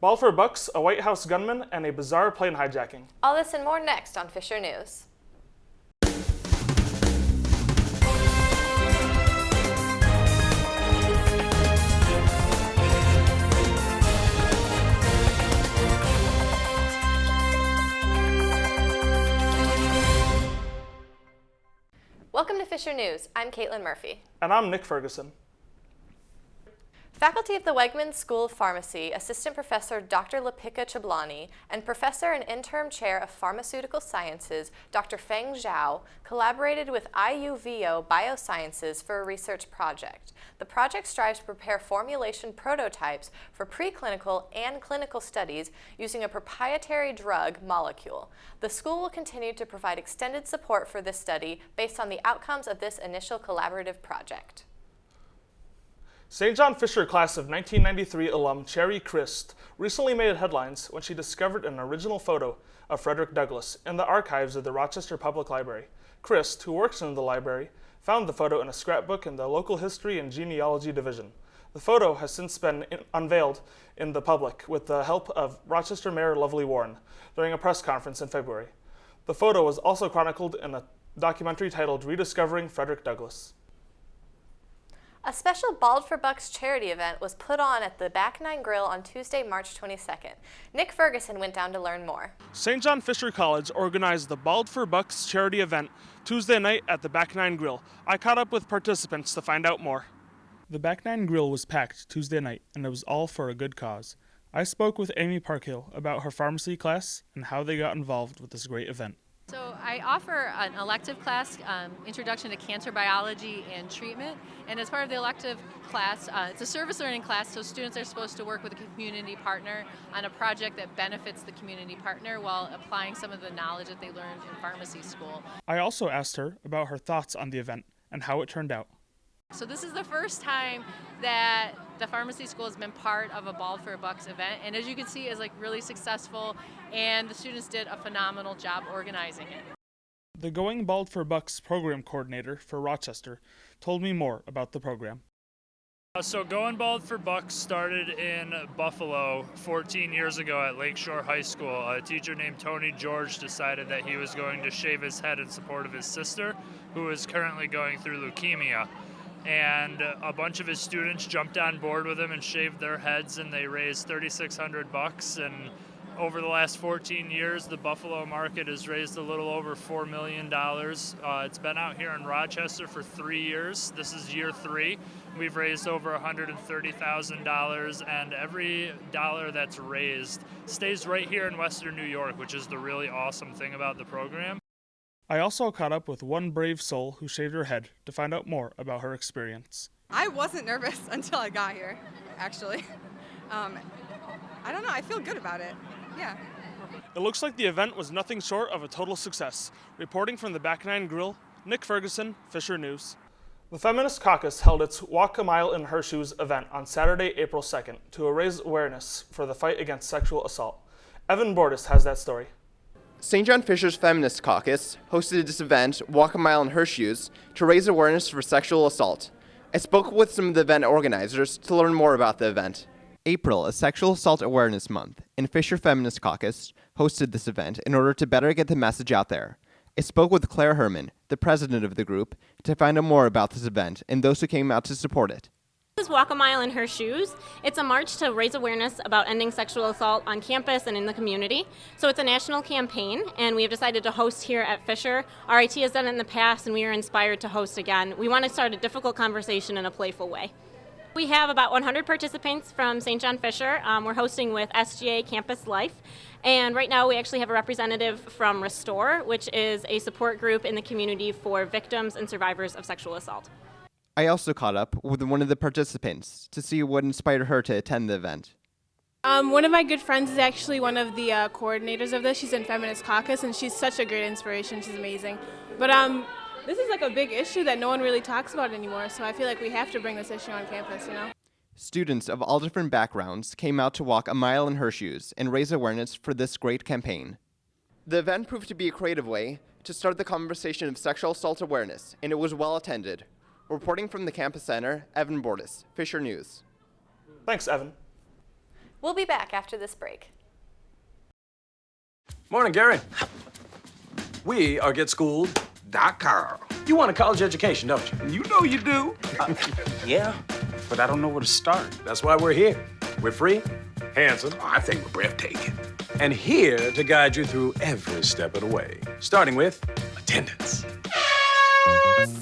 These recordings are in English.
Ball for bucks, a White House gunman, and a bizarre plane hijacking. All this and more next on Fisher News. Welcome to Fisher News. I'm Caitlin Murphy. And I'm Nick Ferguson. Faculty of the Wegman School of Pharmacy, Assistant Professor Dr. Lapika Chablani, and Professor and Interim Chair of Pharmaceutical Sciences, Dr. Feng Zhao, collaborated with IUVO Biosciences for a research project. The project strives to prepare formulation prototypes for preclinical and clinical studies using a proprietary drug molecule. The school will continue to provide extended support for this study based on the outcomes of this initial collaborative project. St. John Fisher class of 1993 alum Cherry Christ recently made headlines when she discovered an original photo of Frederick Douglass in the archives of the Rochester Public Library. Christ, who works in the library, found the photo in a scrapbook in the local history and genealogy division. The photo has since been unveiled in the public with the help of Rochester Mayor Lovely Warren during a press conference in February. The photo was also chronicled in a documentary titled Rediscovering Frederick Douglass. A special Bald for Bucks charity event was put on at the Back Nine Grill on Tuesday, March 22nd. Nick Ferguson went down to learn more. St. John Fisher College organized the Bald for Bucks charity event Tuesday night at the Back Nine Grill. I caught up with participants to find out more. The Back Nine Grill was packed Tuesday night, and it was all for a good cause. I spoke with Amy Parkhill about her pharmacy class and how they got involved with this great event. So I offer an elective class, Introduction to Cancer Biology and Treatment, and as part of the elective class, it's a service learning class, so students are supposed to work with a community partner on a project that benefits the community partner while applying some of the knowledge that they learned in pharmacy school. I also asked her about her thoughts on the event and how it turned out. So this is the first time that the pharmacy school has been part of a Bald for Bucks event, and as you can see, is like really successful, and the students did a phenomenal job organizing it. The Going Bald for Bucks program coordinator for Rochester told me more about the program. So Going Bald for Bucks started in Buffalo 14 years ago at Lakeshore High School. A teacher named Tony George decided that he was going to shave his head in support of his sister, who is currently going through leukemia. And a bunch of his students jumped on board with him and shaved their heads, and they raised $3,600. And over the last 14 years, the Buffalo market has raised a little over $4 million. It's been out here in Rochester for 3 years. This is year 3. We've raised over $130,000, and every dollar that's raised stays right here in Western New York, which is the really awesome thing about the program. I also caught up with one brave soul who shaved her head to find out more about her experience. I wasn't nervous until I got here, actually. I don't know, I feel good about it, yeah. It looks like the event was nothing short of a total success. Reporting from the Back Nine Grill, Nick Ferguson, Fisher News. The Feminist Caucus held its Walk a Mile in Her Shoes event on Saturday, April 2nd to raise awareness for the fight against sexual assault. Evan Bordis has that story. St. John Fisher's Feminist Caucus hosted this event, Walk a Mile in Her Shoes, to raise awareness for sexual assault. I spoke with some of the event organizers to learn more about the event. April is Sexual Assault Awareness Month, and Fisher Feminist Caucus hosted this event in order to better get the message out there. I spoke with Claire Herman, the president of the group, to find out more about this event and those who came out to support it. This is Walk a Mile in Her Shoes. It's a march to raise awareness about ending sexual assault on campus and in the community. So it's a national campaign, and we have decided to host here at Fisher. RIT has done it in the past, and we are inspired to host again. We want to start a difficult conversation in a playful way. We have about 100 participants from St. John Fisher. We're hosting with SGA Campus Life. And right now we actually have a representative from Restore, which is a support group in the community for victims and survivors of sexual assault. I also caught up with one of the participants to see what inspired her to attend the event. One of my good friends is actually one of the coordinators of this. She's in Feminist Caucus, and she's such a great inspiration. She's amazing. But this is like a big issue that no one really talks about anymore, so I feel like we have to bring this issue on campus, you know? Students of all different backgrounds came out to walk a mile in her shoes and raise awareness for this great campaign. The event proved to be a creative way to start the conversation of sexual assault awareness, and it was well attended. Reporting from the Campus Center, Evan Bordis, Fisher News. Thanks, Evan. We'll be back after this break. Morning, Gary. We are GetSchooled.com. You want a college education, don't you? You know you do. Yeah, but I don't know where to start. That's why we're here. We're free, handsome, I think we're breathtaking. and here to guide you through every step of the way, starting with attendance.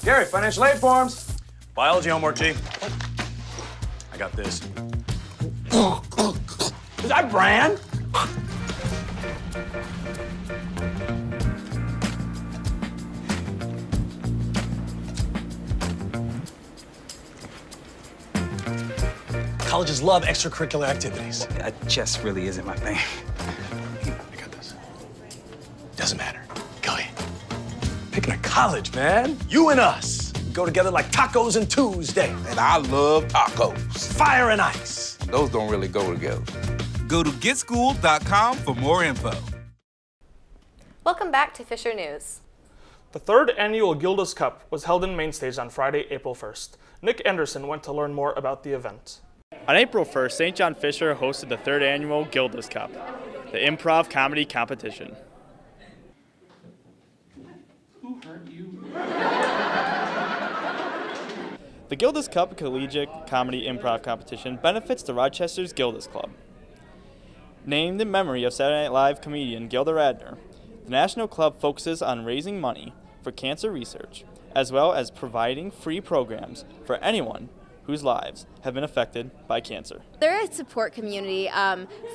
Gary, financial aid forms. Biology homework, G. I got this. Is that brand? Colleges love extracurricular activities. Chess really isn't my thing. I got this. Doesn't matter. Go ahead. Picking a college, man. You and us go together like tacos and Tuesday. And I love tacos. Fire and ice. Those don't really go together. Go to GetSchooled.com for more info. Welcome back to Fisher News. The third annual Gilda's Cup was held in Mainstage on Friday, April 1st. Nick Anderson went to learn more about the event. On April 1st, St. John Fisher hosted the third annual Gilda's Cup, the improv comedy competition. Who hurt you? The Gilda's Cup Collegiate Comedy Improv Competition benefits the Rochester's Gilda's Club. Named in memory of Saturday Night Live comedian Gilda Radner, the National Club focuses on raising money for cancer research, as well as providing free programs for anyone whose lives have been affected by cancer. They're a support community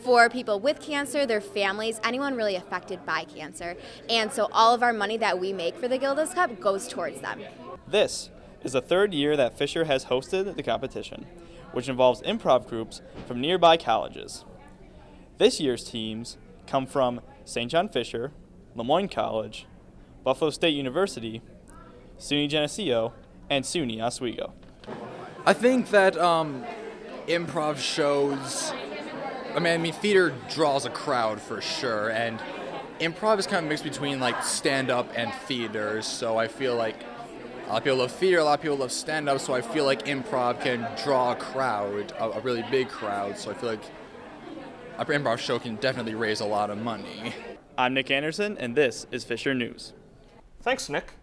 for people with cancer, their families, anyone really affected by cancer. And so all of our money that we make for the Gilda's Cup goes towards them. This is the third year that Fisher has hosted the competition, which involves improv groups from nearby colleges. This year's teams come from St. John Fisher, Lemoyne College, Buffalo State University, SUNY Geneseo, and SUNY Oswego. I think that improv shows, I mean, theater draws a crowd for sure, and improv is kind of mixed between like stand-up and theater, so I feel like a lot of people love theater, a lot of people love stand-up, so I feel like improv can draw a crowd, a really big crowd, so I feel like an improv show can definitely raise a lot of money. I'm Nick Anderson, and this is Fisher News. Thanks, Nick.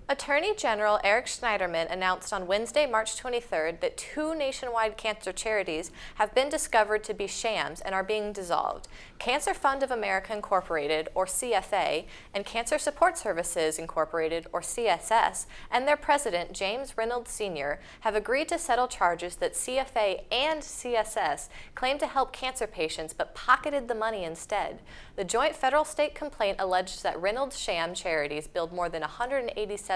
Attorney General Eric Schneiderman announced on Wednesday, March 23rd, that 2 nationwide cancer charities have been discovered to be shams and are being dissolved. Cancer Fund of America Incorporated, or CFA, and Cancer Support Services Incorporated, or CSS, and their president, James Reynolds Sr., have agreed to settle charges that CFA and CSS claimed to help cancer patients but pocketed the money instead. The joint federal-state complaint alleged that Reynolds sham charities billed more than $187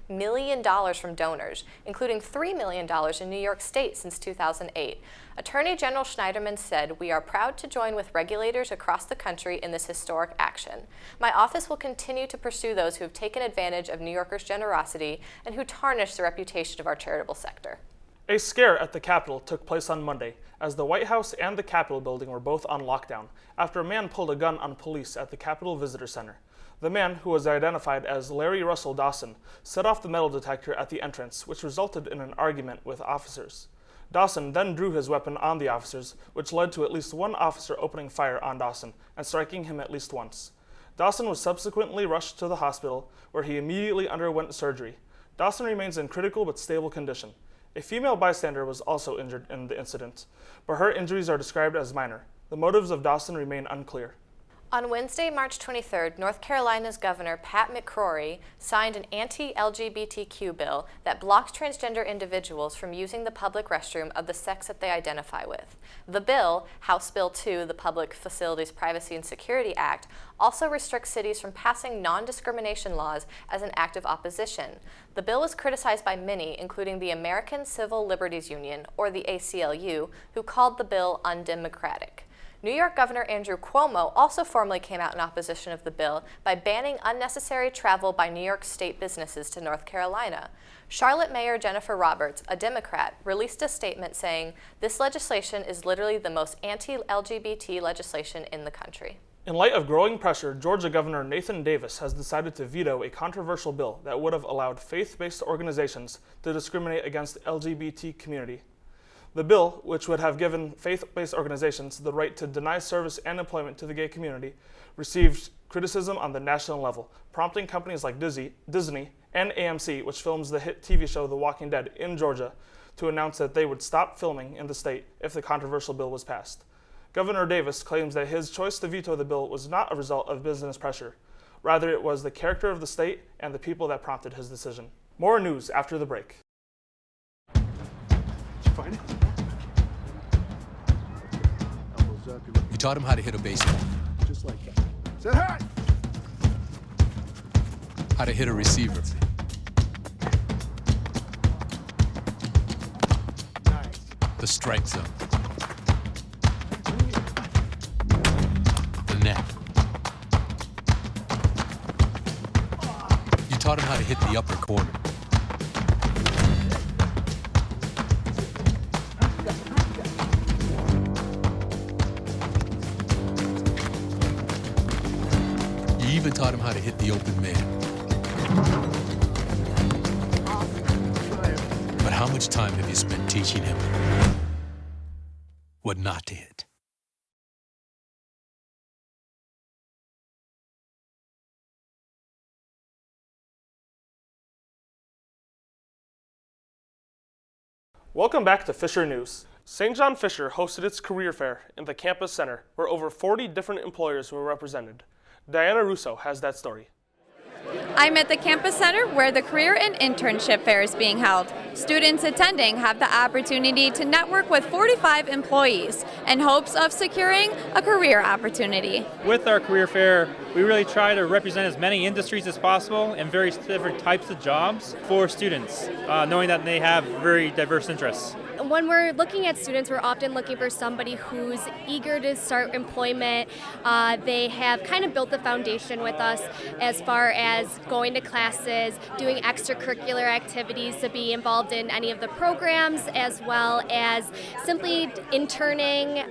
million from donors, including $3 million in New York State since 2008. Attorney General Schneiderman said, "We are proud to join with regulators across the country in this historic action. My office will continue to pursue those who have taken advantage of New Yorkers' generosity and who tarnish the reputation of our charitable sector." A scare at the Capitol took place on Monday, as the White House and the Capitol building were both on lockdown, after a man pulled a gun on police at the Capitol Visitor Center. The man, who was identified as Larry Russell Dawson, set off the metal detector at the entrance, which resulted in an argument with officers. Dawson then drew his weapon on the officers, which led to at least one officer opening fire on Dawson and striking him at least once. Dawson was subsequently rushed to the hospital, where he immediately underwent surgery. Dawson remains in critical but stable condition. A female bystander was also injured in the incident, but her injuries are described as minor. The motives of Dawson remain unclear. On Wednesday, March 23rd, North Carolina's Governor Pat McCrory signed an anti-LGBTQ bill that blocks transgender individuals from using the public restroom of the sex that they identify with. The bill, House Bill 2, the Public Facilities Privacy and Security Act, also restricts cities from passing non-discrimination laws as an act of opposition. The bill was criticized by many, including the American Civil Liberties Union, or the ACLU, who called the bill undemocratic. New York Governor Andrew Cuomo also formally came out in opposition of the bill by banning unnecessary travel by New York State businesses to North Carolina. Charlotte Mayor Jennifer Roberts, a Democrat, released a statement saying, "This legislation is literally the most anti-LGBT legislation in the country." In light of growing pressure, Georgia Governor Nathan Davis has decided to veto a controversial bill that would have allowed faith-based organizations to discriminate against the LGBT community. The bill, which would have given faith-based organizations the right to deny service and employment to the gay community, received criticism on the national level, prompting companies like Disney and AMC, which films the hit TV show The Walking Dead in Georgia, to announce that they would stop filming in the state if the controversial bill was passed. Governor Davis claims that his choice to veto the bill was not a result of business pressure. Rather, it was the character of the state and the people that prompted his decision. More news after the break. Did you find it? Elbows up. You taught him how to hit a baseball. Just like that. Say hi! How to hit a receiver. Nice. The strike zone. The net. You taught him how to hit the upper corner. You even taught him how to hit the open man. But how much time have you spent teaching him what not to hit? Welcome back to Fisher News. St. John Fisher hosted its career fair in the campus center, where over 40 different employers were represented. Diana Russo has that story. I'm at the campus center where the career and internship fair is being held. Students attending have the opportunity to network with 45 employees in hopes of securing a career opportunity. With our career fair, we really try to represent as many industries as possible and various different types of jobs for students, knowing that they have very diverse interests. When we're looking at students, we're often looking for somebody who's eager to start employment. They have kind of built the foundation with us as far as going to classes, doing extracurricular activities to be involved in any of the programs, as well as simply interning,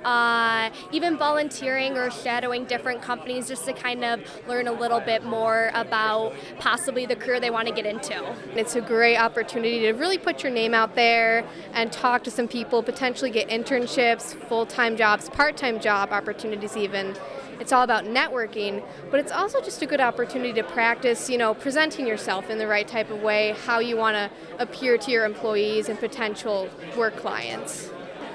even volunteering or shadowing different companies just to kind of learn a little bit more about possibly the career they want to get into. It's a great opportunity to really put your name out there and talk to some people, potentially get internships, full-time jobs, part-time job opportunities even. It's all about networking, but it's also just a good opportunity to practice, presenting yourself in the right type of way, how you want to appear to your employees and potential work clients.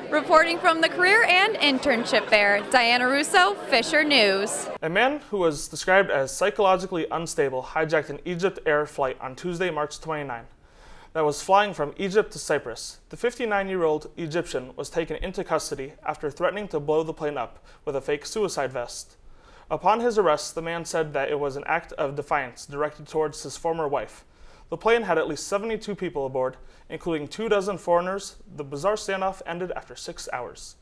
Reporting from the Career and Internship Fair, Diana Russo, Fisher News. A man who was described as psychologically unstable hijacked an Egypt Air flight on Tuesday, March 29, that was flying from Egypt to Cyprus. The 59-year-old Egyptian was taken into custody after threatening to blow the plane up with a fake suicide vest. Upon his arrest, the man said that it was an act of defiance directed towards his former wife. The plane had at least 72 people aboard, including 24 foreigners. The bizarre standoff ended after 6 hours.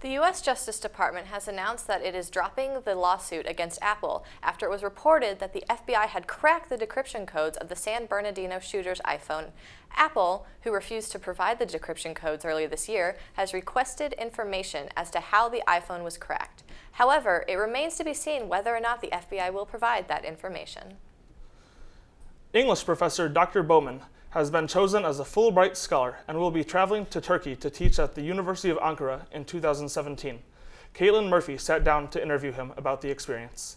The U.S. Justice Department has announced that it is dropping the lawsuit against Apple after it was reported that the FBI had cracked the decryption codes of the San Bernardino shooter's iPhone. Apple, who refused to provide the decryption codes earlier this year, has requested information as to how the iPhone was cracked. However, it remains to be seen whether or not the FBI will provide that information. English professor Dr. Bowman has been chosen as a Fulbright Scholar and will be traveling to Turkey to teach at the University of Ankara in 2017. Caitlin Murphy sat down to interview him about the experience.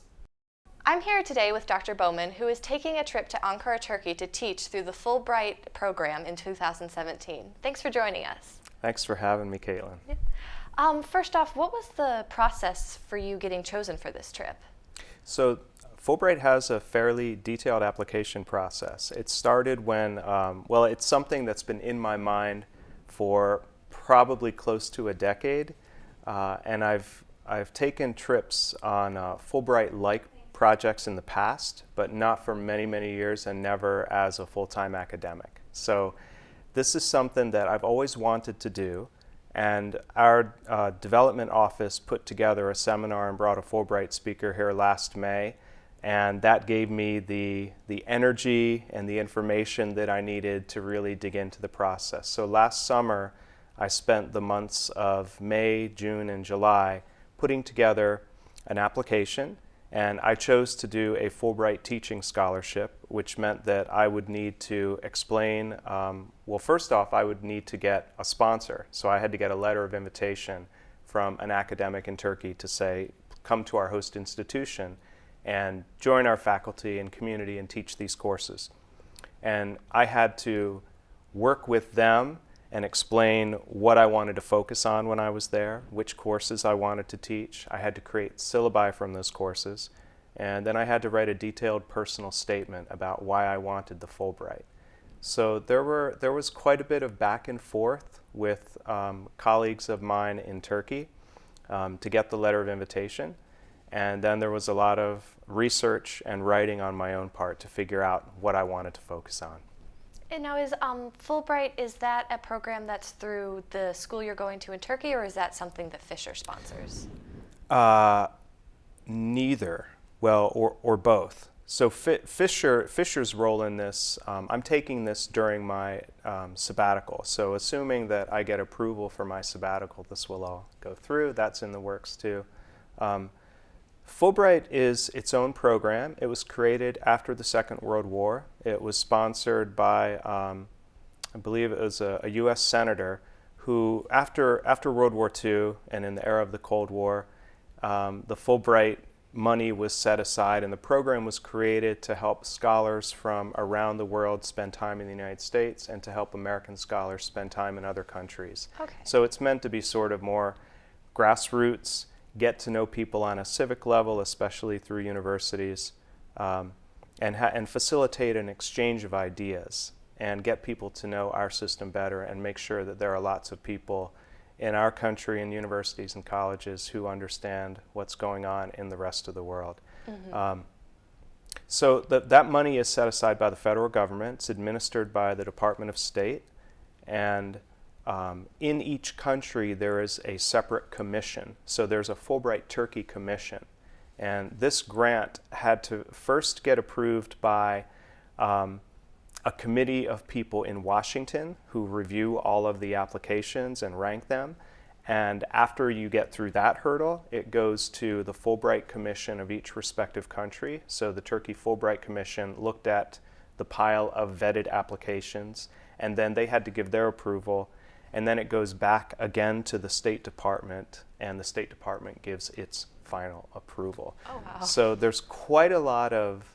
I'm here today with Dr. Bowman, who is taking a trip to Ankara, Turkey to teach through the Fulbright program in 2017. Thanks for joining us. Thanks for having me, Caitlin. Yeah. First off, what was the process for you getting chosen for this trip? So Fulbright has a fairly detailed application process. It started when, it's something that's been in my mind for probably close to a decade, and I've taken trips on Fulbright-like projects in the past, but not for many, many years and never as a full-time academic. So this is something that I've always wanted to do, and our development office put together a seminar and brought a Fulbright speaker here last May. And that gave me the energy and the information that I needed to really dig into the process. So last summer, I spent the months of May, June, and July putting together an application And I chose to do a Fulbright teaching scholarship, which meant that I would need to explain, well, first off, I would need to get a sponsor. So I had to get a letter of invitation from an academic in Turkey to say, come to our host institution and join our faculty and community and teach these courses. And I had to work with them and explain what I wanted to focus on when I was there, which courses I wanted to teach. I had to create syllabi from those courses, and then I had to write a detailed personal statement about why I wanted the Fulbright. So there was quite a bit of back and forth with colleagues of mine in Turkey to get the letter of invitation, and then there was a lot of research and writing on my own part to figure out what I wanted to focus on. And now is Fulbright, is that a program that's through the school you're going to in Turkey, or is that something that Fisher sponsors? Neither. Well, or both. So Fisher's role in this, I'm taking this during my sabbatical. So assuming that I get approval for my sabbatical, this will all go through. That's in the works too. Fulbright is its own program. It was created after the Second World War. It was sponsored by, I believe it was a U.S. senator who, after World War II and in the era of the Cold War, the Fulbright money was set aside, and the program was created to help scholars from around the world spend time in the United States and to help American scholars spend time in other countries. Okay. So it's meant to be sort of more grassroots, get to know people on a civic level, especially through universities, and facilitate an exchange of ideas and get people to know our system better and make sure that there are lots of people in our country and universities and colleges who understand what's going on in the rest of the world. Mm-hmm. So that money is set aside by the federal government. It's administered by the Department of State, and in each country there is a separate commission. So there's a Fulbright Turkey Commission, and this grant had to first get approved by a committee of people in Washington who review all of the applications and rank them. And after you get through that hurdle, it goes to the Fulbright Commission of each respective country. So the Turkey Fulbright Commission looked at the pile of vetted applications, and then they had to give their approval. And then it goes back again to the State Department, and the State Department gives its final approval. Oh, wow. So there's quite a lot of,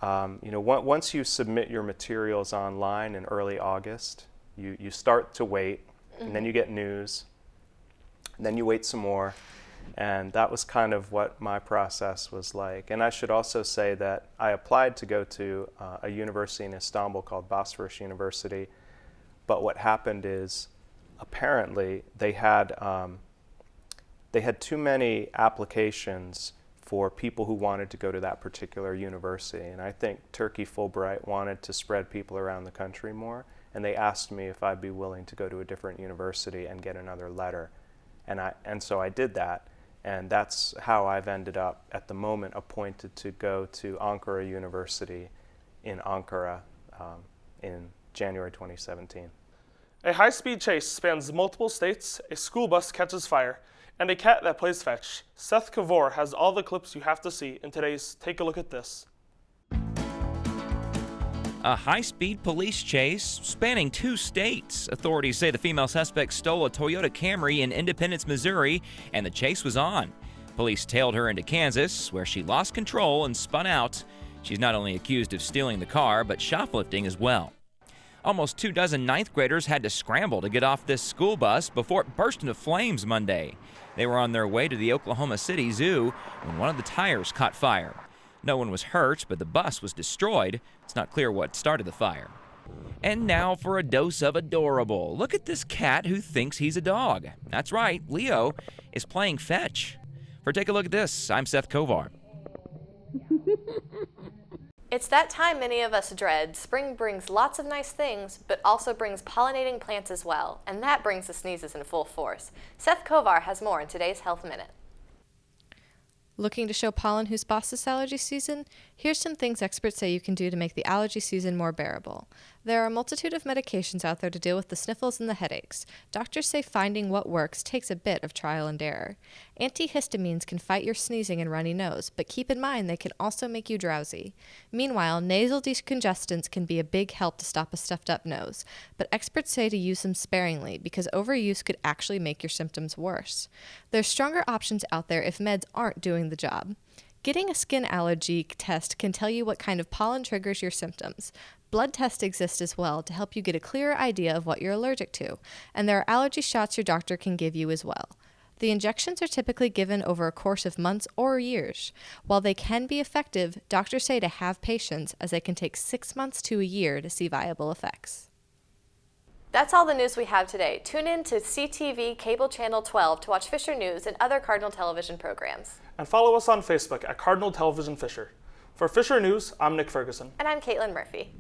once you submit your materials online in early August, you start to wait, and then you get news, and then you wait some more. And that was kind of what my process was like. And I should also say that I applied to go to a university in Istanbul called Bosphorus University, but what happened is, apparently they had too many applications for people who wanted to go to that particular university, and I think Turkey Fulbright wanted to spread people around the country more, and they asked me if I'd be willing to go to a different university and get another letter, and so I did that, and that's how I've ended up at the moment appointed to go to Ankara University in Ankara in January 2017. A high-speed chase spans multiple states, a school bus catches fire, and a cat that plays fetch. Seth Kavor has all the clips you have to see in today's Take a Look at This. A high-speed police chase spanning 2 states. Authorities say the female suspect stole a Toyota Camry in Independence, Missouri, and the chase was on. Police tailed her into Kansas, where she lost control and spun out. She's not only accused of stealing the car, but shoplifting as well. Almost 24 ninth graders had to scramble to get off this school bus before it burst into flames Monday. They were on their way to the Oklahoma City Zoo when one of the tires caught fire. No one was hurt, but the bus was destroyed. It's not clear what started the fire. And now for a dose of adorable. Look at this cat who thinks he's a dog. That's right, Leo is playing fetch. For Take a Look at This, I'm Seth Kovar. It's that time many of us dread. Spring brings lots of nice things, but also brings pollinating plants as well, and that brings the sneezes in full force. Seth Kovar has more in today's Health Minute. Looking to show pollen who's boss this allergy season? Here's some things experts say you can do to make the allergy season more bearable. There are a multitude of medications out there to deal with the sniffles and the headaches. Doctors say finding what works takes a bit of trial and error. Antihistamines can fight your sneezing and runny nose, but keep in mind they can also make you drowsy. Meanwhile, nasal decongestants can be a big help to stop a stuffed up nose, but experts say to use them sparingly because overuse could actually make your symptoms worse. There's stronger options out there if meds aren't doing the job. Getting a skin allergy test can tell you what kind of pollen triggers your symptoms. Blood tests exist as well to help you get a clearer idea of what you're allergic to, and there are allergy shots your doctor can give you as well. The injections are typically given over a course of months or years. While they can be effective, doctors say to have patience as they can take 6 months to a year to see viable effects. That's all the news we have today. Tune in to CTV Cable Channel 12 to watch Fisher News and other Cardinal Television programs. And follow us on Facebook at Cardinal Television Fisher. For Fisher News, I'm Nick Ferguson. And I'm Caitlin Murphy.